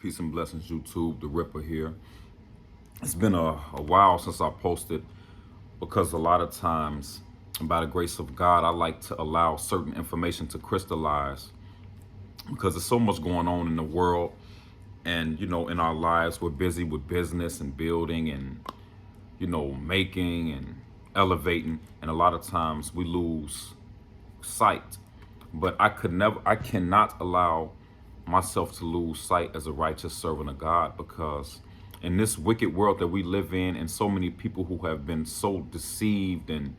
Peace and blessings, YouTube. The Ripper here. It's been a while since I posted because a lot of times, by the grace of God, I like to allow certain information to crystallize because there's so much going on in the world. And, in our lives, we're busy with business and building and, making and elevating. And a lot of times we lose sight. But I cannot allow myself to lose sight as a righteous servant of God, because in this wicked world that we live in, and so many people who have been so deceived and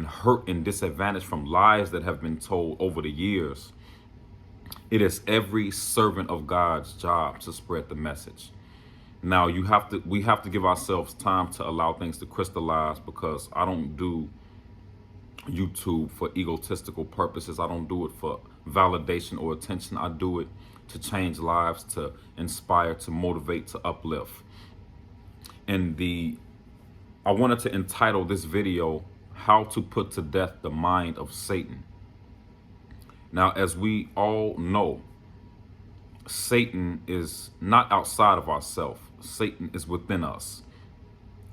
hurt and disadvantaged from lies that have been told over the years, it is every servant of God's job to spread the message. Now we have to give ourselves time to allow things to crystallize, because I don't do YouTube for egotistical purposes. I don't do it for validation or attention. I do it to change lives, to inspire, to motivate, to uplift. And I wanted to entitle this video, How to Put to Death the Mind of Satan. Now, as we all know, Satan is not outside of ourselves. Satan is within us,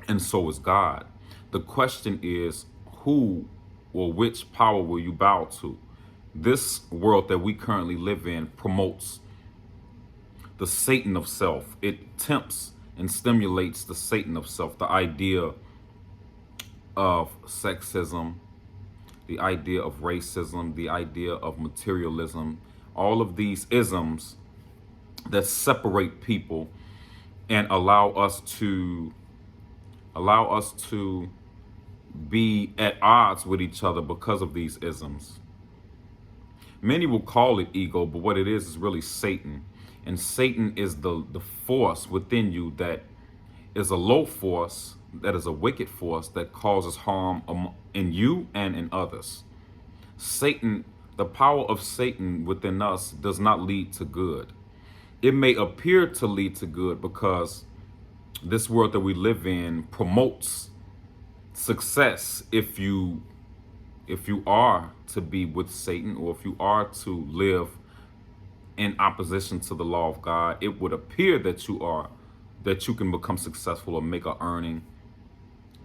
and so is God. The question is, who or which power will you bow to? This world that we currently live in promotes the Satan of self. It tempts and stimulates the Satan of self, the idea of sexism, the idea of racism, the idea of materialism, all of these isms that separate people and allow us to be at odds with each other because of these isms. Many will call it ego, but what it is really Satan. And Satan is the force within you that is a low force, that is a wicked force that causes harm in you and in others. Satan, the power of Satan within us does not lead to good. It may appear to lead to good because this world that we live in promotes success if you are to be with Satan, or if you are to live in opposition to the law of God. It would appear that you can become successful or make an earning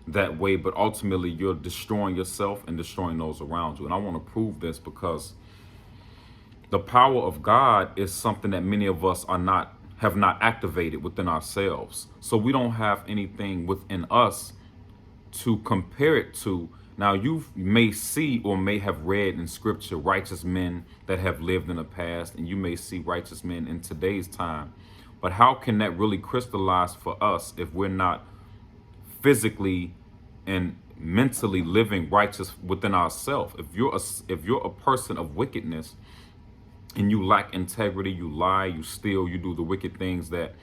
that way, but ultimately you're destroying yourself and destroying those around you. And I want to prove this, because the power of God is something that many of us have not activated within ourselves. So we don't have anything within us to compare it to. Now, you may see or may have read in scripture righteous men that have lived in the past, and you may see righteous men in today's time. But how can that really crystallize for us if we're not physically and mentally living righteous within ourselves? If you're a person of wickedness and you lack integrity, you lie, you steal, you do the wicked things that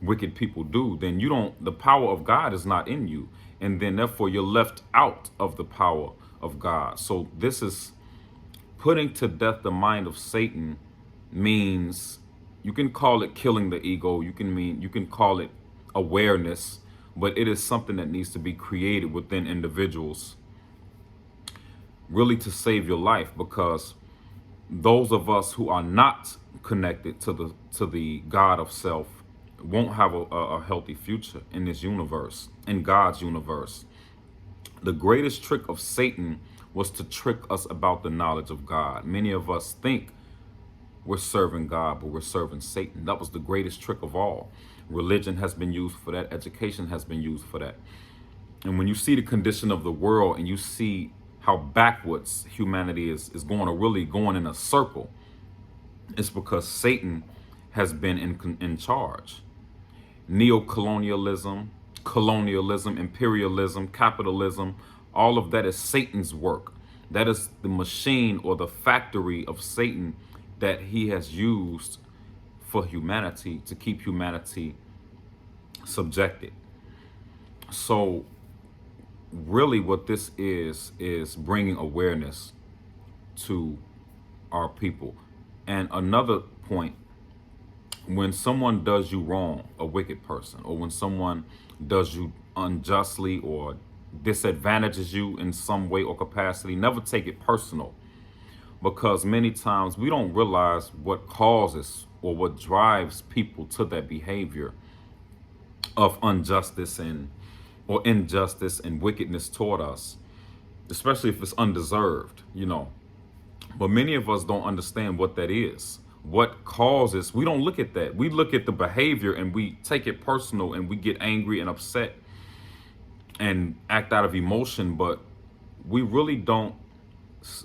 wicked people do, then the power of God is not in you. And then therefore you're left out of the power of God. So this is putting to death the mind of Satan. Means, you can call it killing the ego, you can call it awareness, but it is something that needs to be created within individuals, really, to save your life. Because those of us who are not connected to the God of self won't have a healthy future in this universe, in God's universe. The greatest trick of Satan was to trick us about the knowledge of God. Many of us think we're serving God, but we're serving Satan. That was the greatest trick of all. Religion has been used for that. Education has been used for that. And when you see the condition of the world, and you see how backwards humanity is going in a circle, it's because Satan has been in charge. Neo-colonialism, colonialism, imperialism, capitalism, all of that is Satan's work. That is the machine or the factory of Satan that he has used for humanity, to keep humanity subjected. So really what this is bringing awareness to our people. And another point, when someone does you wrong, a wicked person, or when someone does you unjustly or disadvantages you in some way or capacity, never take it personal. because many times we don't realize what causes or what drives people to that behavior of injustice or injustice and wickedness toward us, especially if it's undeserved. But many of us don't understand what that is. What causes, we don't look at that. We look at the behavior and we take it personal and we get angry and upset and act out of emotion, but we really don't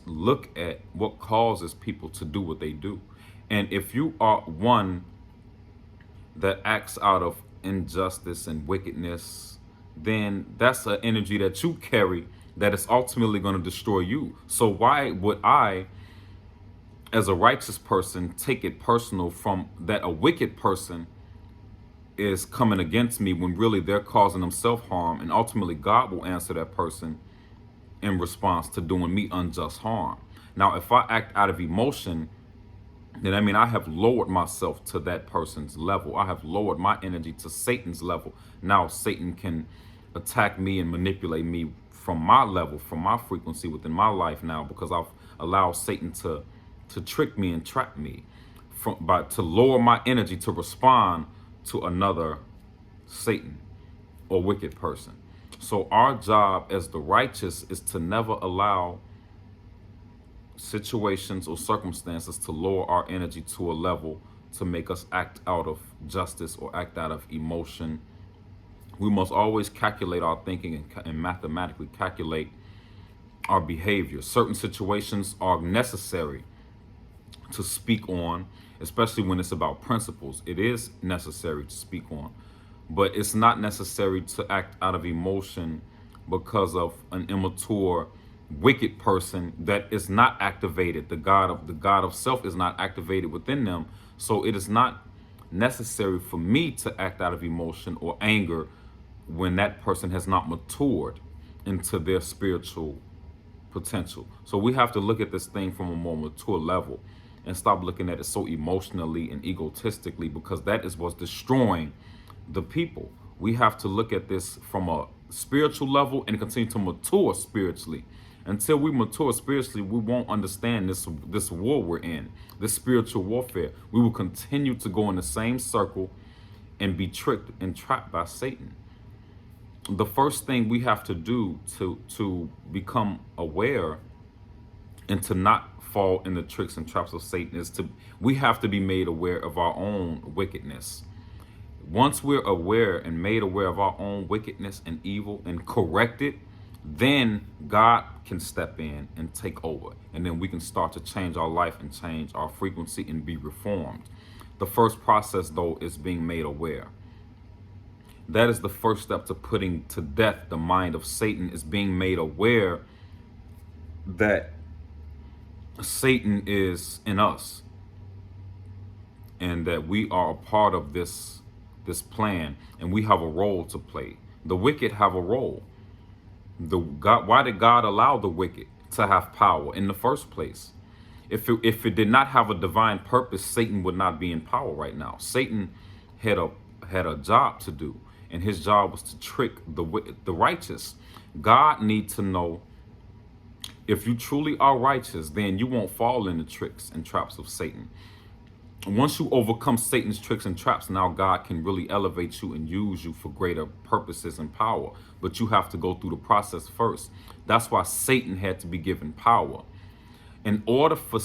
look at what causes people to do what they do. And if you are one that acts out of injustice and wickedness, then that's an energy that you carry that is ultimately going to destroy you. So why would I, as a righteous person, take it personal from that a wicked person is coming against me when really they're causing them self-harm, and ultimately God will answer that person in response to doing me unjust harm. Now, if I act out of emotion, then I have lowered myself to that person's level. I have lowered my energy to Satan's level. Now Satan can attack me and manipulate me from my level, from my frequency within my life now, because I've allowed Satan to trick me and trap me to lower my energy to respond to another Satan or wicked person. So our job as the righteous is to never allow situations or circumstances to lower our energy to a level to make us act out of justice or act out of emotion. We must always calculate our thinking and mathematically calculate our behavior. Certain situations are necessary to speak on, especially when it's about principles. It is necessary to speak on, but it's not necessary to act out of emotion because of an immature, wicked person that is not activated. The God of self is not activated within them. So it is not necessary for me to act out of emotion or anger when that person has not matured into their spiritual potential. So we have to look at this thing from a more mature level and stop looking at it so emotionally and egotistically, because that is what's destroying the people. We have to look at this from a spiritual level and continue to mature spiritually. Until we mature spiritually, we won't understand this war we're in, this spiritual warfare. We will continue to go in the same circle and be tricked and trapped by Satan. The first thing we have to do to become aware and to not fall in the tricks and traps of Satan is we have to be made aware of our own wickedness. Once we're aware and made aware of our own wickedness and evil and correct it, then God can step in and take over. And then we can start to change our life and change our frequency and be reformed. The first process, though, is being made aware. That is the first step to putting to death the mind of Satan, is being made aware that Satan is in us and that we are a part of this plan, and we have a role to play. The wicked have a role. Why did God allow the wicked to have power in the first place? If it did not have a divine purpose, Satan would not be in power right now. Satan had a job to do, and his job was to trick the righteous. God needs to know, if you truly are righteous, then you won't fall in the tricks and traps of Satan. Once you overcome Satan's tricks and traps, now God can really elevate you and use you for greater purposes and power. But you have to go through the process first. That's why Satan had to be given power. In order for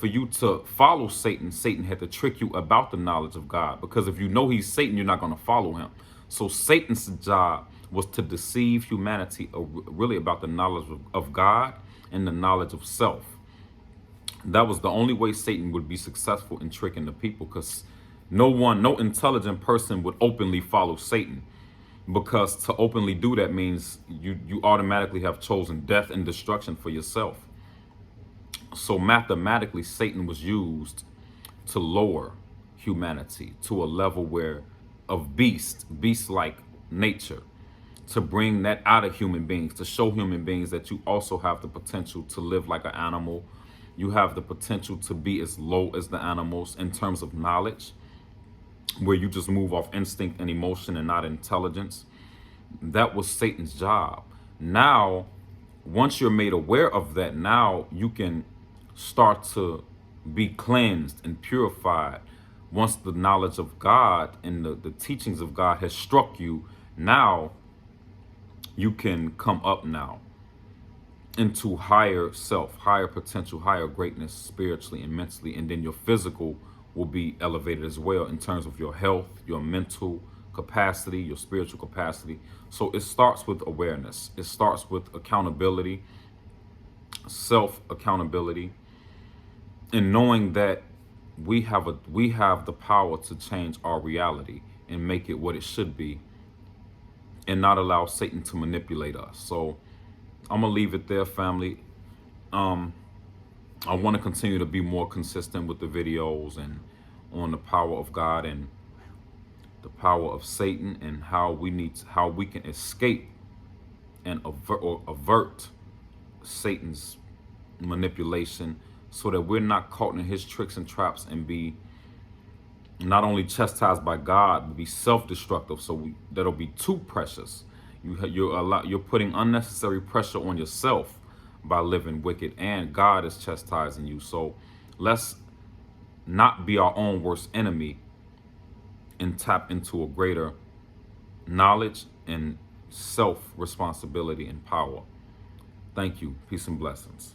you to follow Satan, Satan had to trick you about the knowledge of God. Because if you know he's Satan, you're not going to follow him. So Satan's job was to deceive humanity really about the knowledge of God and the knowledge of self. That was the only way Satan would be successful in tricking the people, because no intelligent person would openly follow Satan, because to openly do that means you automatically have chosen death and destruction for yourself. So mathematically, Satan was used to lower humanity to a level of beast-like nature, to bring that out of human beings, to show human beings that you also have the potential to live like an animal. You have the potential to be as low as the animals in terms of knowledge, where you just move off instinct and emotion and not intelligence. That was Satan's job. Now, once you're made aware of that, now you can start to be cleansed and purified. Once the knowledge of God and the teachings of God has struck you, now you can come up now into higher self, higher potential, higher greatness spiritually and mentally. And then your physical will be elevated as well in terms of your health, your mental capacity, your spiritual capacity. So it starts with awareness. It starts with accountability, self accountability, and knowing that we have the power to change our reality and make it what it should be, and not allow Satan to manipulate us. So I'm gonna leave it there, family. Um, I want to continue to be more consistent with the videos and on the power of God and the power of Satan, and how we can escape and avert Satan's manipulation, so that we're not caught in his tricks and traps and be not only chastised by God, but be self-destructive. So that'll be too precious. You're putting unnecessary pressure on yourself by living wicked, and God is chastising you. So let's not be our own worst enemy and tap into a greater knowledge and self responsibility and power. Thank you. Peace and blessings.